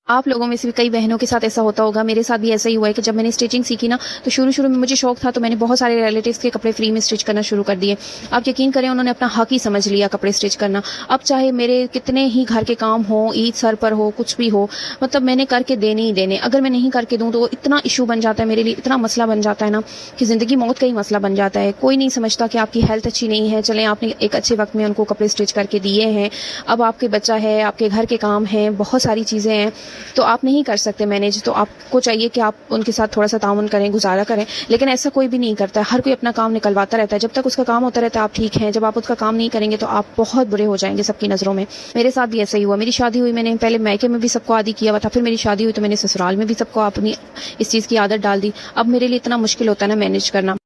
आप लोगों में से भी कई बहनों के साथ ऐसा होता होगा, मेरे साथ भी ऐसा ही हुआ है कि जब मैंने स्टिचिंग सीखी ना, तो शुरू-शुरू में मुझे शौक था, तो मैंने बहुत सारे रिलेटिव्स के कपड़े फ्री में स्टिच करना शुरू कर दिए। आप यकीन करें, उन्होंने अपना हक ही समझ लिया कपड़े स्टिच करना। अब चाहे मेरे कितने ही घर के काम हो, ईद सर पर हो, कुछ भी हो, मतलब मैंने करके देने ही देने। अगर मैं नहीं करके दूँ तो वो इतना इश्यू बन जाता है मेरे लिए, इतना मसला बन जाता है ना कि ज़िंदगी मौत का ही मसला बन जाता है। कोई नहीं समझता कि आपकी हेल्थ अच्छी नहीं है, चलें आपने एक अच्छे वक़्त में उनको कपड़े स्टिच करके दिए हैं, अब आपके बच्चा है, आपके घर के काम हैं, बहुत सारी चीज़ें हैं, तो आप नहीं कर सकते मैनेज। तो आपको चाहिए कि आप उनके साथ थोड़ा-सा ताउन करें, गुज़ारा करें, लेकिन ऐसा कोई भी नहीं करता है। हर कोई अपना काम निकलवाता रहता है। जब तक उसका काम होता रहता है आप ठीक हैं, जब आप उसका काम नहीं करेंगे तो आप बहुत बुरे हो जाएँगे सबकी नज़रों में। मेरे साथ भी ऐसा ही हुआ। मेरी शादी हुई, मैंने पहले मायके में भी सबको आदी किया हुआ था, फिर मेरी शादी हुई तो मैंने ससुराल में भी सबको अपनी इस चीज़ की आदत डाल दी। अब मेरे लिए इतना मुश्किल होता है ना मैनेज करना।